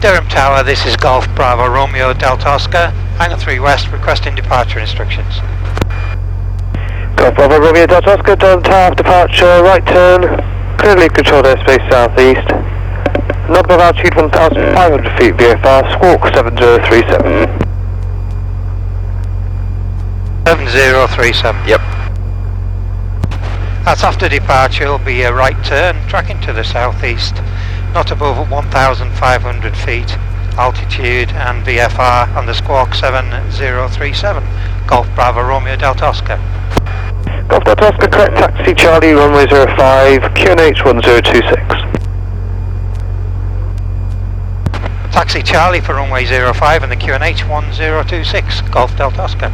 Durham Tower, this is Golf Bravo Romeo Delta Oscar, Hangar 3 West, requesting departure instructions. Golf Bravo Romeo Delta Oscar, Durham Tower, departure, right turn, clearly controlled airspace southeast. Number of altitude 1,500 feet VFR, squawk 7037. 7037. Yep. That's after departure, will be a right turn, tracking to the southeast, not above 1,500 feet altitude and VFR on the squawk 7037. Golf Bravo Romeo Delta Oscar. Golf Delta Oscar, correct taxi Charlie, runway 05, QNH 1026. Taxi Charlie for runway 05 and the QNH 1026. Golf Delta Oscar.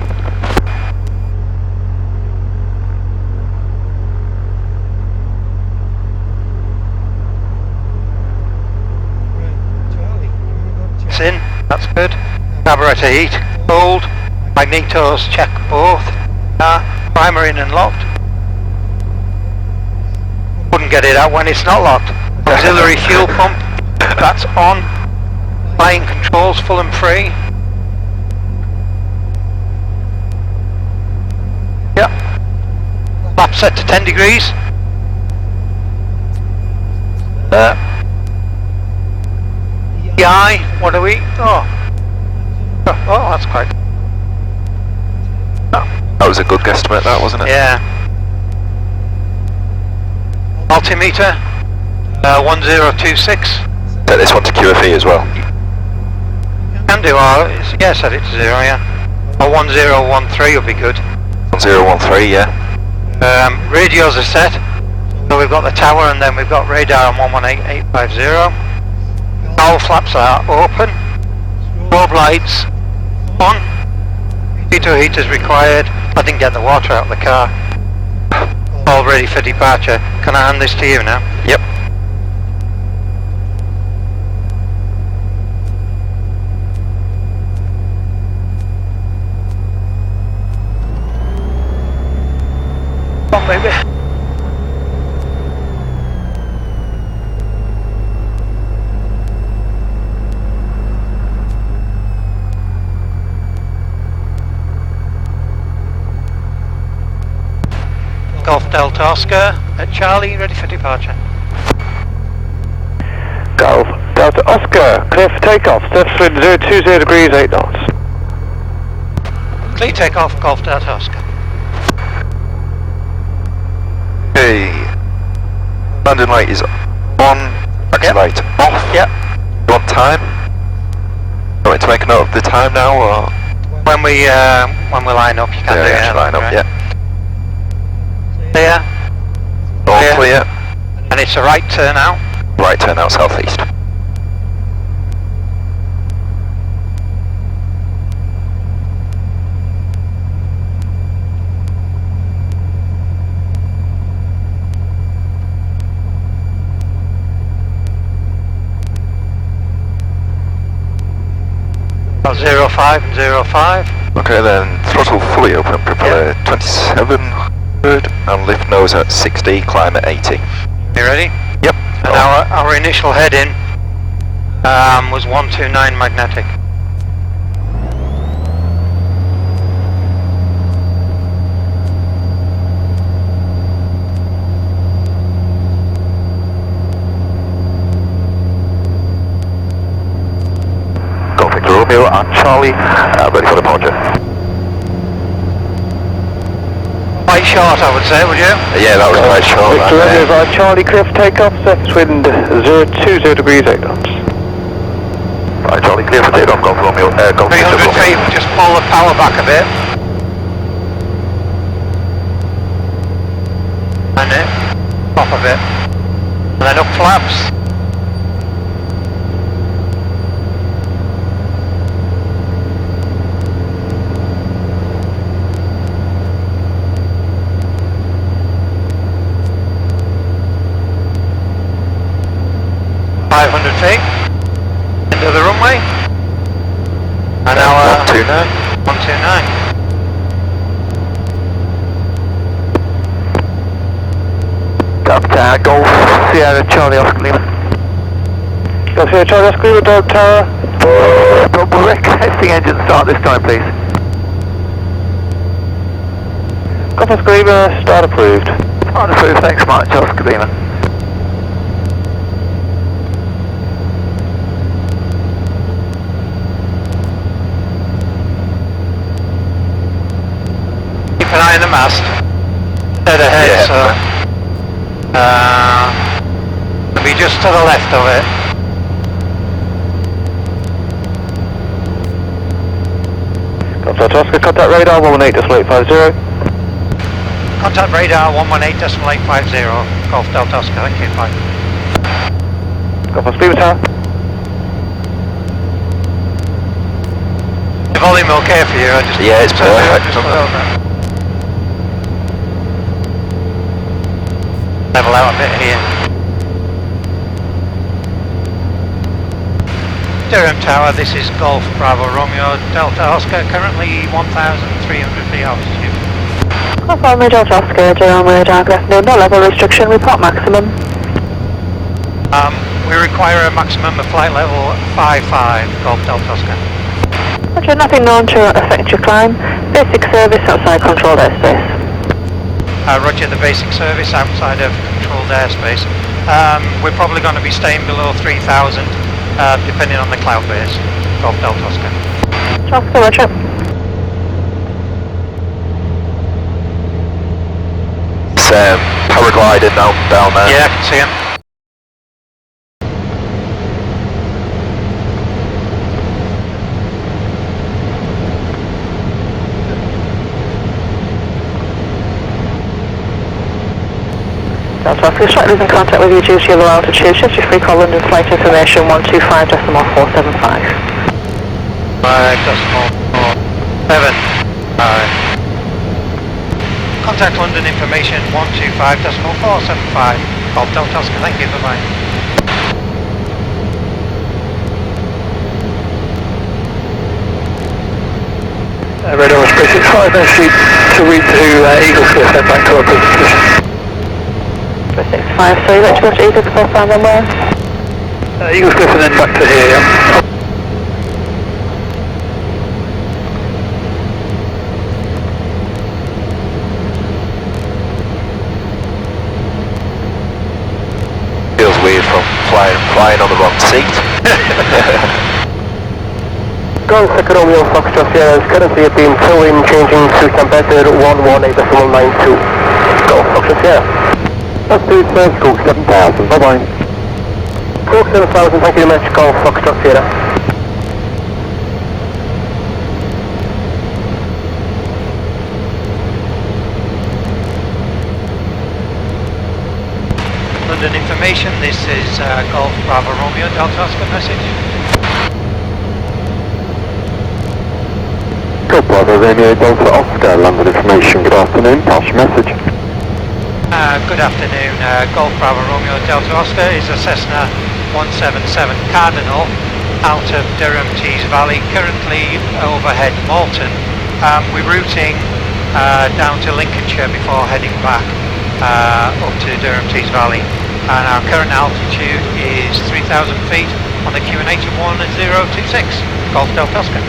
It's in, that's good. Carburetor heat, cold. Magnetos check both. Primer in and locked. Wouldn't get it out when it's not locked. Auxiliary fuel pump, that's on. Flying controls full and free. Yep. Lap set to 10 degrees. EI, what are we? Oh, that's quite. That was a good guesstimate, that, wasn't it? Yeah. Altimeter 1026. Set this one to QFE as well. Can do, yeah, set it to 0, yeah. Or 1013 would be good. 1013, yeah. Radios are set. So we've got the tower and then we've got radar on 118850. All flaps are open. Strobe lights on. Pitot heaters required. I didn't get the water out of the car. All ready for departure. Can I hand this to you now? Yep. Come on, baby. Golf Delta Oscar at Charlie, ready for departure. Golf Delta Oscar, clear for takeoff, surface wind 020 degrees, 8 knots. Clear takeoff, Golf Delta Oscar. Okay. Landing light is on, taxi light off. Yep. You want time? You want me to make a note of the time now, or? When we line up, you can do it. Yeah, line up, right. yeah. Clear. All clear. And it's a right turn out. Right turn out southeast. About 05 and 05. Okay then, throttle fully open, propeller 2700 and lift nose at 60, climb at 80. You ready? Yep. And our initial heading was 129 magnetic. Golf Victor Romeo and Charlie, ready for departure. Quite short, I would say, would you? Yeah, that was quite short. Victor Romeo via Charlie, clear for takeoff, surface wind 020 degrees, 8 knots. Right, Charlie, clear for takeoff, Golf Romeo, Golf Victor 300 Romeo. feet, just pull the power back a bit. And it, pop a bit. And then up flaps. Feet, into the runway, and now 129. 129. Delta Golf Sierra Charlie Oscar Lima. Got here, Charlie Oscar, Lima Delta Tower. Requesting engine start this time, please. Got Oscar Lima, start approved. Start approved, thanks much, Oscar Lima. Keep an eye on the mast. Dead ahead, Yeah. so be just to the left of it. Got Oscar, contact radar 118.850. Contact radar 118.850. Golf Delta Oscar, thank you, bye. Got Oscar Lima Tower. The volume okay for you? I just Yeah, it's perfect. just over. Level out a bit here. Durham Tower, this is Golf Bravo Romeo Delta Oscar, currently 1,300 feet altitude. Golf Romeo Delta Oscar, Durham radar, good afternoon, no level restriction, report maximum. We require a maximum of flight level 55, Golf Delta Oscar. Roger, nothing known to affect your climb. Basic service outside controlled airspace. Roger, the basic service outside of controlled airspace. We're probably going to be staying below 3,000, depending on the cloud base. Golf Delta Oscar. Oscar, roger. It's paraglider down there. Yeah, I can see him. Delta Oscar, slightly in contact with you due to your low altitude. Shift your free call London flight information 125.475. 5.47. Contact London information 125.475. Golf Delta Oscar, thank you, bye-bye. Radar space 65, no sheet to read to Eagle Cliff, then back to our position. 365, so you let you go to Eagle Cliff and then where? Eagle Cliff and then back to here, yeah. Feels weird from flying on the wrong seat. Golf Second Romeo Foxtrot Sierra is currently being towing, changing to temperature 118.92. Golf Foxtrot Sierra. That's the first Golf 7000, bye bye. Golf 7000, thank you very much, Golf Foxtrot Sierra. London information, this is Golf Bravo Romeo Delta Oscar message. Golf Bravo Romeo Delta Oscar, London information, good afternoon, pass your message. Good afternoon, Golf Bravo Romeo Delta Oscar is a Cessna 177 Cardinal out of Durham Tees Valley, currently overhead Malton. We're routing down to Lincolnshire before heading back up to Durham Tees Valley, and our current altitude is 3,000 feet on the QNH of 1026, Golf Delta Oscar.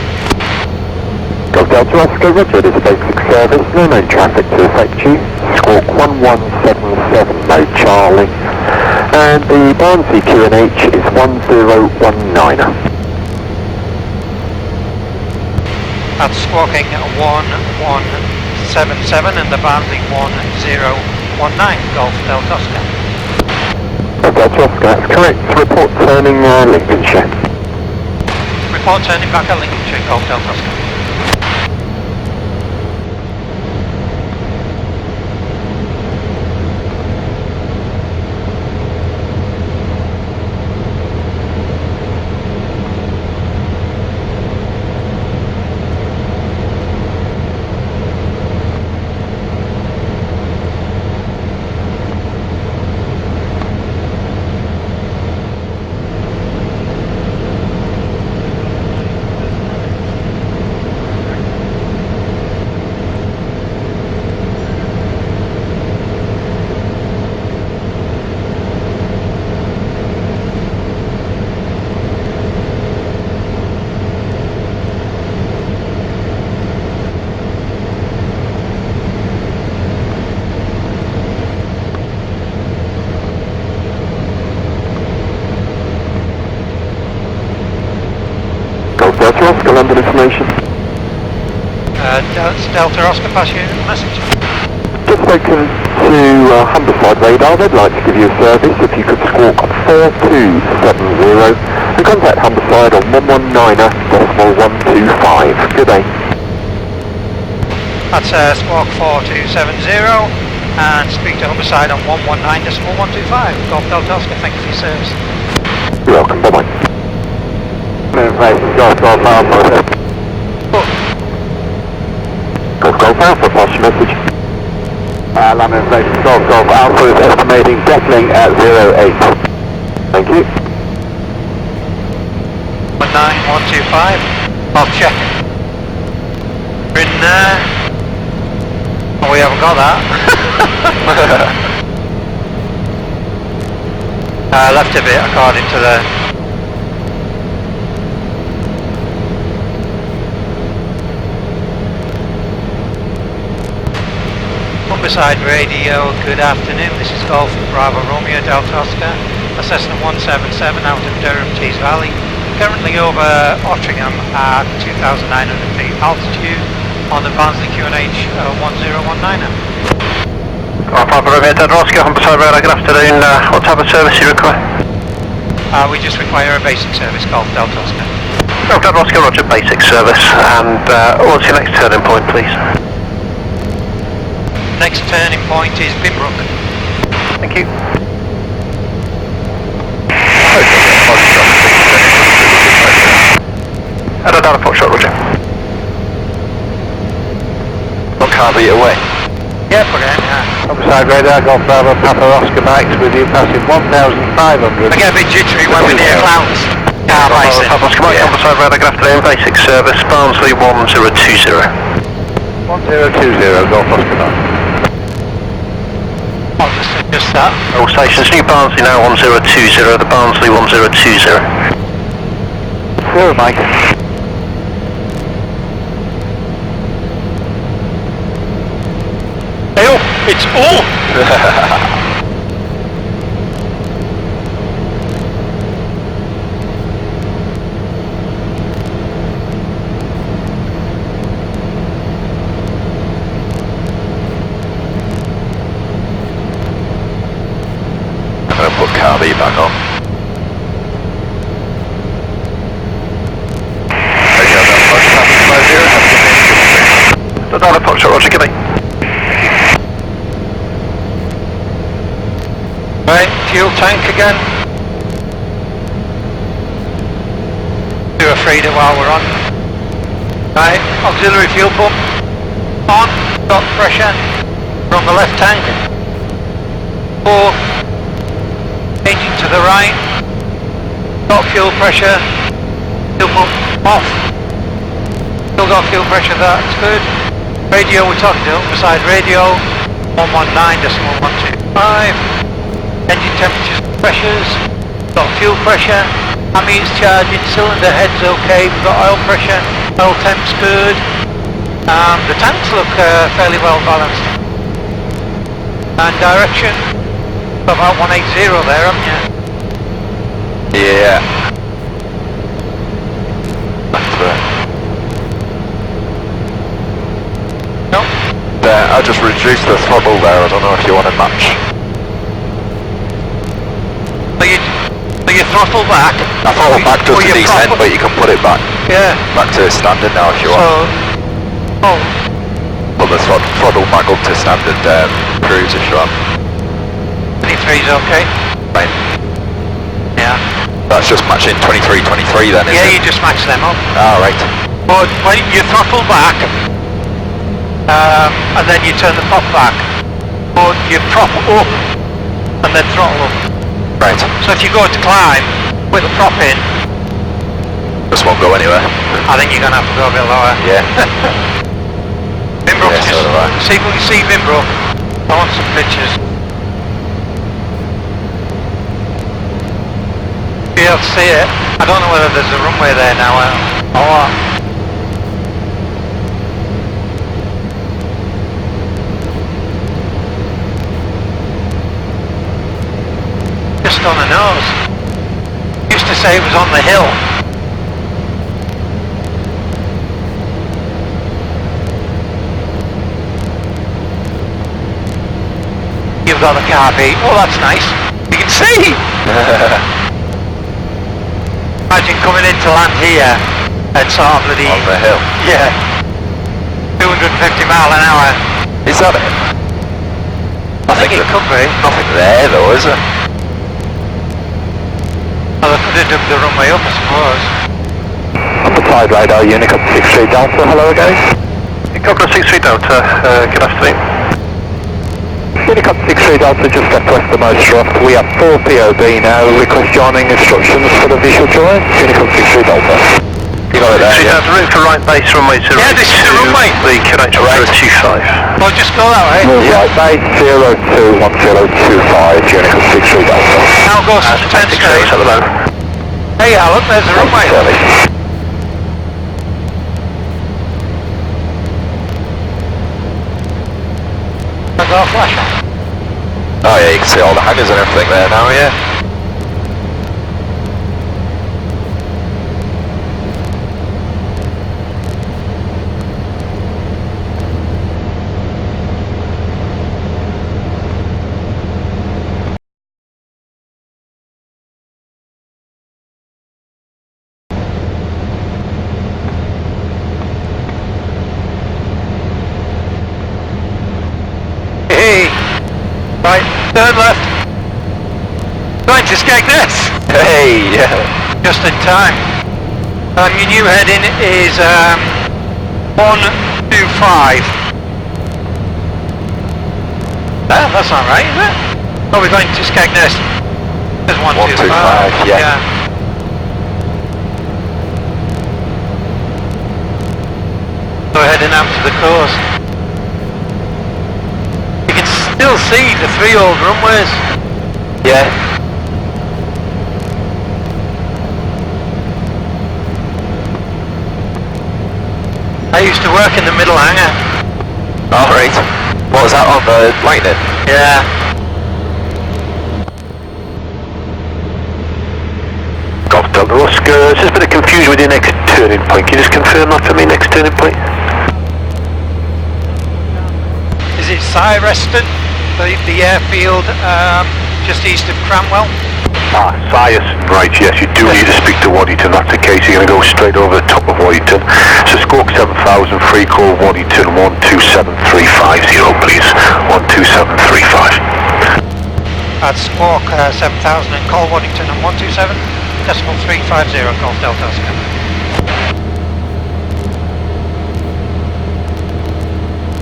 Golf Delta Oscar, roger, this is basic service, no known traffic to affect you. Squawk 1177, no Charlie. And the Barnsley QNH is 1019. That's squawking 1177 and the Barnsley 1019, Golf Delta Oscar. Golf Delta Oscar, that's correct. Report turning Lincolnshire. Report turning back at Lincolnshire, Golf Delta Oscar. Oscar London information. Delta Oscar, pass you a message. Just spoken to Humber radar. They'd like to give you a service if you could squawk 4270 and contact Humberside on 119.125. Good day. That's squawk 4270 and speak to Humberside on 119.125. Golf Delta Oscar, thank you for your service. You're welcome, bye-bye. Golf Alpha. Golf Alpha, pass your message. Land information, Golf Alpha is estimating deckling at 08. Thank you. 19125. I'll check. We're in there. Oh, we haven't got that. Left a bit according to the... Humberside Radio, good afternoon. This is Golf Bravo Romeo Delta Oscar, a Cessna 177 out of Durham Tees Valley. Currently over Ottringham at 2,900 feet altitude on the Barnsley QNH 1019er. Bravo Romeo Delta Oscar, Humberside Radio, good afternoon. What type of service you require? We just require a basic service, Golf Delta Oscar. Golf Delta Oscar, roger, basic service. And what's your next turning point, please? Next turning point is Binbrook. Thank you. Add a data port shot, roger. What car beat away? Yeah, put it in, yeah. Humberside radar, Golf Bravo, Papa Oscar Max with you passing 1,500. I get a bit jittery when we're near clouds. Car racing. Papa Oscar Max, Humberside radar, good afternoon, basic service, Barnsley 1020. 1020, Golf Oscar Max. Just that. All stations, New Barnsley now 1020, the Barnsley 1020. Zero, Mike. Oh, it's all! I'm going to put car B back on. Another pop shot, roger, give me. Right, fuel tank again. Do a feeder while we're on. Right, auxiliary fuel pump. On, got pressure. We're on the left tank. 4. Changing to the right. Got fuel pressure. Fuel pump off. Still got fuel pressure, that's good. Radio, we're talking to Humberside Radio, 119.125. Engine temperatures, pressures, got fuel pressure, amines charging, cylinder head's okay, we've got oil pressure, oil temp's good. The tanks look fairly well balanced. And direction, got about 180 there, haven't you? Yeah. That's right. No. There, I just reduced the throttle there, I don't know if you want to match. So you throttle back? I throttle back just a decent, but you can put it back. Yeah. Back to standard now if you want. Oh. Put the throttle back up to standard cruise if you want. 23's okay? Right. Yeah. That's just matching 23, 23 then, isn't Yeah, it? you just match them up. Ah, right. But when you throttle back, and then you turn the prop back, or you prop up and then throttle up. Right. So if you go to climb with the prop in, This won't go anywhere. I think you're going to have to go a bit lower. Yeah. Binbrook, Yeah, so do I. see if we can see Binbrook. I want some pictures. Be able to see it. I don't know whether there's a runway there now or what. Just on the nose. Used to say it was on the hill. we've got the car beat. Oh, that's nice. You can see! Imagine coming into land here at sort of bloody... On the hill. Yeah. 250 mile an hour. Is that it? I think it could be. Nothing there though, is it? Well, they could have dug the runway up, I suppose. Humber Tide radar, Unicop 63 Delta, hello again. Unicop 63 Delta, good afternoon. Unicop 63 Delta just left west of Motorcroft. We have 4 POB now, request joining instructions for the visual join. Unicop 63 Delta. You got it there, yeah. Route for right base, runway 0. Yeah, this is the runway. The connector right. 025. Well, just go that way. Right base, 021025, Unicop 63 Delta. Now go 10 straight. At the moment. Hey, look, there's the runway. I've got a flash on. Oh yeah, you can see all the hangars and everything there now, yeah. Right, turn left. Going to Skegness. Hey, yeah. Just in time. Your new heading is 125. That's not right, is it? Oh, we're going to Skegness. There's 125. Yeah. So we're heading out to the coast. Still see the 3 old runways. Yeah. I used to work in the middle hangar. Alright. What was that on the Lightning? Yeah. Golf Delta Oscar, there's just a bit of confusion with your next turning point. Can you just confirm that for me, next turning point? Is it Syerston? The airfield just east of Cranwell? Syerston, right, yes, you do need to speak to Waddington, that's the case, you're going to go straight over the top of Waddington. So Squawk 7000, free call Waddington 127350, please, 12735. That's Squawk 7000 and call Waddington on 127.350 Golf Delta Oscar.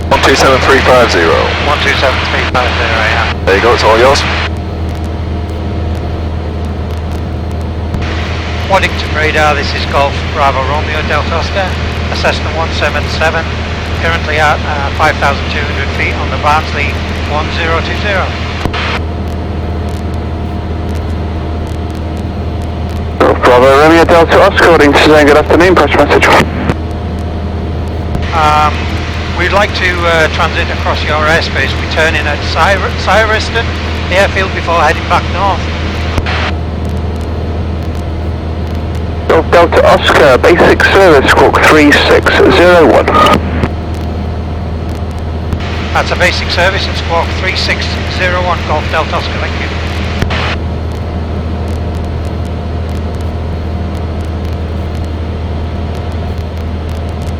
127.350. 127.350, yeah. There you go, it's all yours. Waddington radar, this is Golf Bravo Romeo Delta Oscar, a Cessna 177, currently at 5,200 feet on the Barnsley 1020. Bravo Romeo Delta Oscar, Waddington, good afternoon, press message. We'd like to transit across your airspace, returning at Syerston, the airfield, before heading back north. Golf Delta Oscar, basic service, Squawk 3601. That's a basic service at Squawk 3601, Golf Delta Oscar, thank you.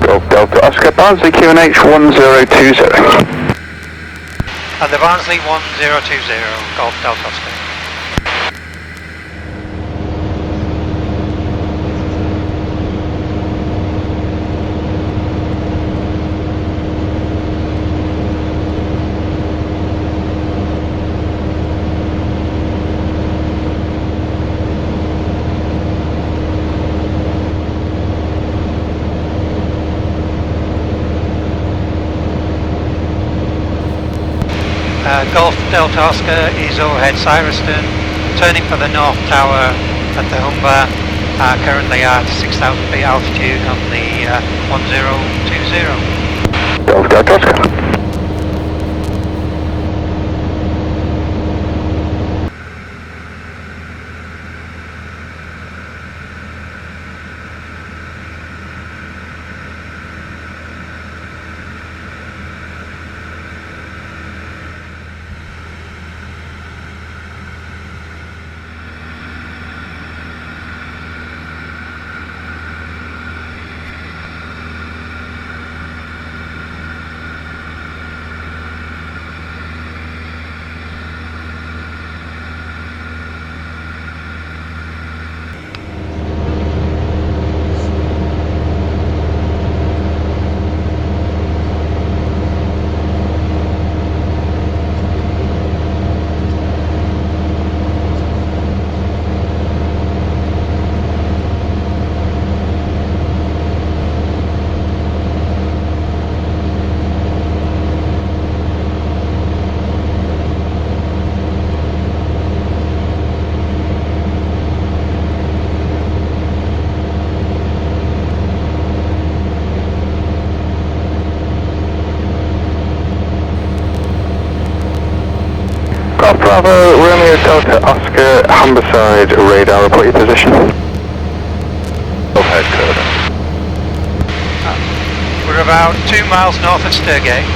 Golf Delta Oscar, Barnsley QNH 1020. And the Barnsley 1020, Golf Delta Oscar. Golf Delta Oscar is overhead Syerston, turning for the North Tower at the Humber, currently at 6,000 feet altitude on the 1020. Golf Delta Oscar. Golf Bravo, Romeo Delta Oscar, Humberside radar, report your position. Overhead Cardinal. We're about 2 miles north of Sturgate.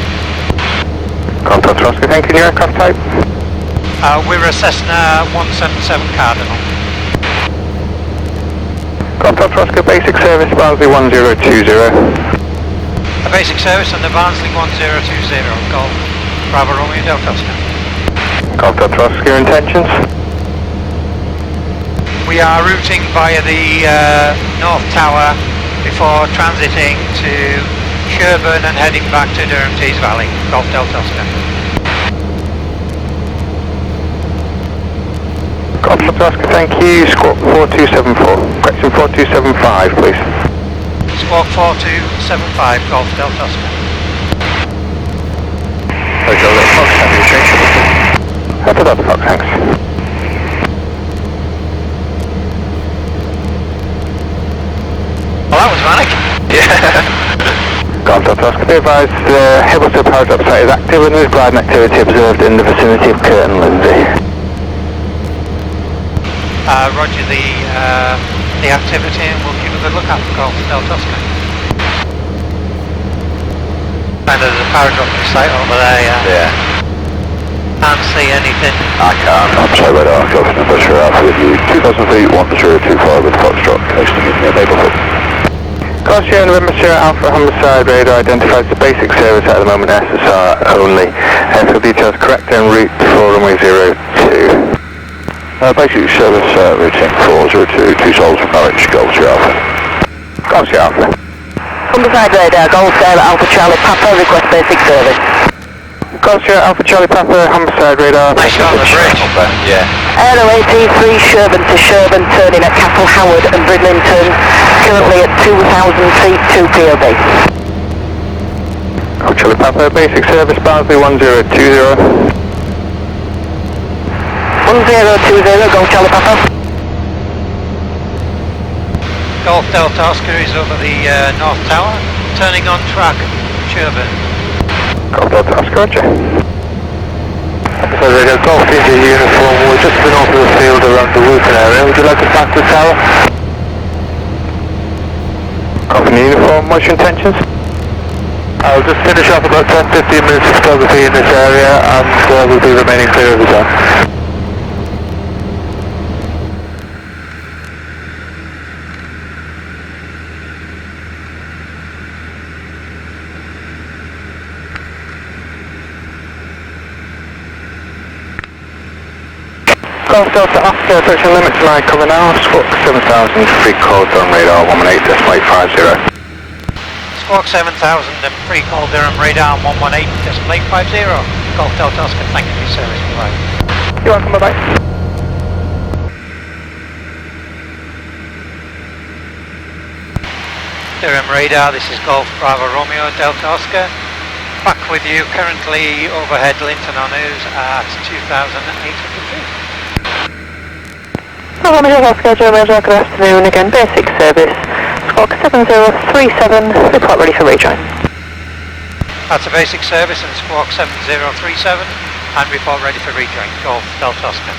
Golf Delta Oscar, thank you. Your aircraft type? We're a Cessna 177 Cardinal. Golf Delta Oscar, basic service, Barnsley 1020. A basic service on the Barnsley 1020, Golf Bravo Romeo Delta Oscar. Golf Delta Oscar, your intentions? We are routing via the North Tower before transiting to Sherburn and heading back to Durham Tees Valley. Golf Delta Oscar. Golf Delta Oscar, thank you. Squawk 4274. Question 4275, please. Squawk 4275, Golf Delta Oscar. Hotel Delta Fox, have you changed? Hotel Delta Fox, thanks. Well, that was manic. Golf Delta Oscar, be advised the Hibbleston power drop site is active and there is gliding activity observed in the vicinity of Curtin Lindsay. Roger the activity, and we'll keep a good look out for Golf Delta Oscar. And there's a power drop site over there, Yeah. Can't see anything. I can't. I'm sorry about that. Golf number sure Alpha with you. 2000 feet, 1025 with Foxtrot. Connecting in near neighbourhood. Caution, November Sierra Alpha Humberside radar identifies the basic service at the moment, SSR only. For details correct en route for runway 02. Basic service routing 402, 2 sols from Norwich, Golf Sierra Alpha. Golf Sierra Alpha. Humberside radar, Golf Delta Alpha Charlie Papa, request basic service. Golf Sierra Alpha Charlie Papa, Humberside radar. Nice on the bridge. Yeah. Aero AP3 Sherburn to Sherburn, turning at Castle Howard and Bridlington, currently at 2,000 feet, 2 POB. Golf Charlie Papa, basic service, Barnsley 1020. 1020, Golf Charlie Papa. Golf Delta Oscar is over the North Tower, turning on track, Sherburn. Golf Delta Oscar, roger. So radio, Golf India uniform, we're just to the north of the field around the roofing area. Would you like us back to the tower? Golf India uniform, what's your intentions? I'll just finish off about 10-15 minutes of photography in this area and we'll be remaining clear of the town. Golf Delta Oscar, approaching limits line cover now, Squawk 7000, free call Durham radar 118.850. Squawk 7000 and free call Durham radar 118.850. Golf Delta Oscar, thank you for your service provided. You're welcome, bye-bye. Durham radar, this is Golf Bravo Romeo Delta Oscar. Back with you currently overhead Linton on Ouse at 2,800 feet. Romeo Oscar, Durham radar, good afternoon again, basic service. Squawk 7037, report ready for rejoin. That's a basic service and Squawk 7037 and report ready for rejoin. Golf Delta Oscar.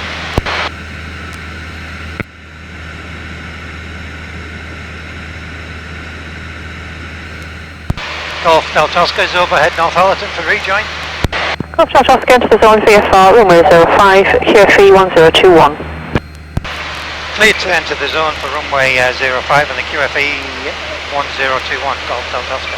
Golf Delta Oscar is overhead Northallerton for rejoin. Golf Delta Oscar into the zone VFR, runway 05, QFE 1021. Cleared to enter the zone for runway 05 and the QFE 1021. Golf Delta Oscar.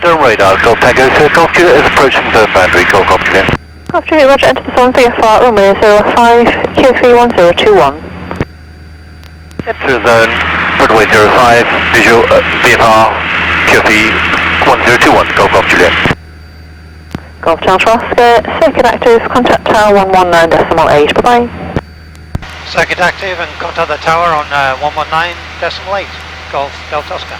Durham radar, Golf Tango, Golf Juliet is approaching the boundary, Golf Juliet. Golf Juliet, roger, enter the zone VFR, runway 05, QFE 1021. Enter the zone, runway 05, visual, VFR, QFE 1021, Golf Juliet. Golf Delta Oscar, circuit active, contact tower 119.8, bye-bye. Circuit active and contact the tower on 119.8. Golf Delta Oscar.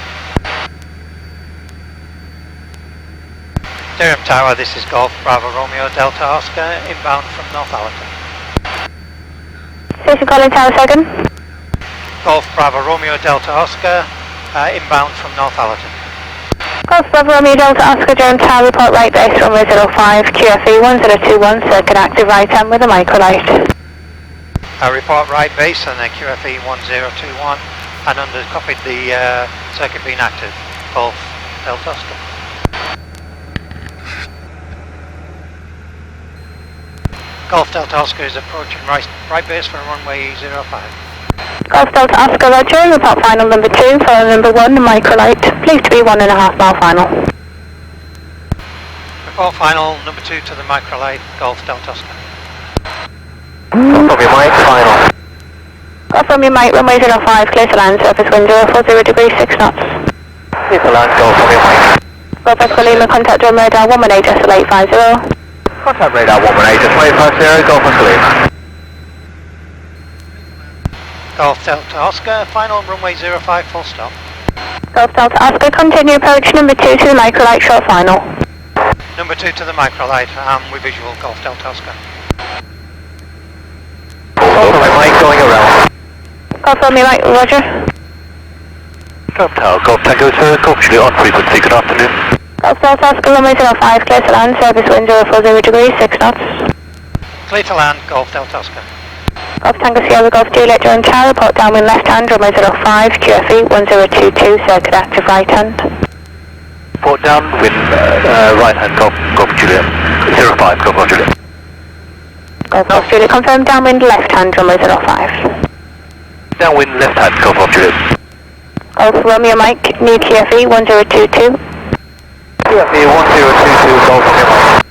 Durham Tower, this is Golf Bravo Romeo Delta Oscar, inbound from Northallerton. Station calling tower second. Golf Bravo Romeo Delta Oscar, inbound from Northallerton. Golf Golf Bravo Romeo Delta Oscar Durham Tower, report right base, runway 05, QFE 1021, circuit active right hand with a microlight. I report right base and then QFE 1021 and under copied the circuit being active. Golf Delta Oscar. Golf Delta Oscar is approaching right base for runway 05. Golf Delta Oscar Roger, report final number 2, follow number 1, the microlight, please to be 1.5 mile final. Report final number 2 to the microlight, Golf Delta Oscar. Golf from your mic, final. Golf from your mic, runway 05, clear to land, surface wind 040 degrees, 6 knots. Clear to land, golf from your mic. Golf Oscar Lima, contact Durham radar 118, decimal 850. Contact radar 118, decimal 850, golf Oscar Lima. Golf Delta Oscar, final runway 05, full stop. Golf Delta Oscar, continue approach number 2 to the microlight, short final. Number 2 to the microlight, with visual Golf Delta Oscar. Golf from your mic, going around. Golf from your mic, Roger. Golf Tower, Golf Tango, sir, Golf Juliet on frequency, good afternoon. Golf Delta Oscar, runway 05, clear to land, service wind 040 degrees, 6 knots. Clear to land, Golf Delta Oscar. Golf Tango Sierra Golf Juliet Durham Tower, report downwind left hand, runway 05, QFE 1022, circuit active right hand. Port downwind, right hand, Golf Juliet, 05, Golf Juliet. Golf Juliet, confirm downwind left hand, runway 05. Downwind left hand, Golf Juliet. Golf Romeo Mike, new QFE 1022. QFE 1022, Golf from your mic.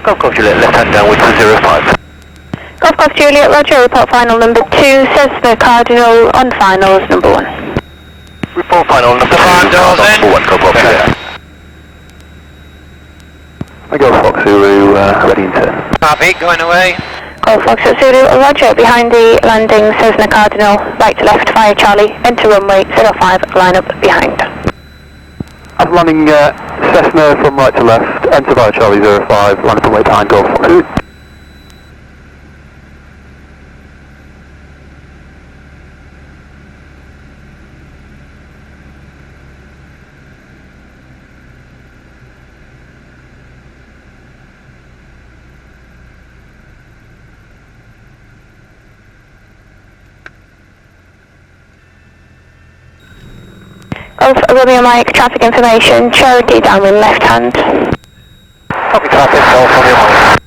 Golf Juliet, left hand downwind to 05. Golf Juliet, Roger, report final number 2, Cessna Cardinal on finals number 1. Report final number 2, Cardinal number 1, Golf Juliet. I go Fox Zulu, ready in turn. Copy, going away. Golf Fox Zulu, Roger, behind the landing, Cessna Cardinal, right to left, fire Charlie, enter runway 05, line up behind. I'm landing Cessna from right to left, enter by Charlie 05, landing from way behind Golf Fox Zulu. Golf Romeo Mike, traffic information, Cherokee downwind left hand. Copy traffic, Golf from your mic.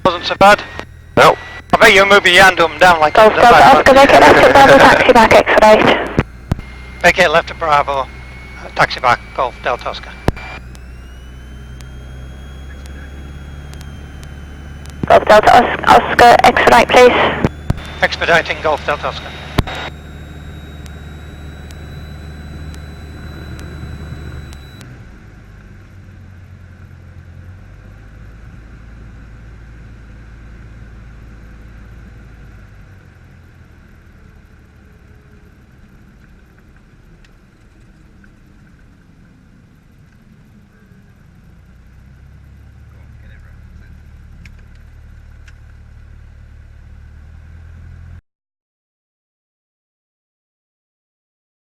Wasn't so bad. No. I bet you're moving your hand up and down like Golf it was a Delta bad Oscar, make it left to Bravo, taxi back, X-ray. Make it left to Bravo, taxi back, Golf Delta Oscar. Golf Delta Oscar, X-ray please. Expediting Golf Delta Oscar.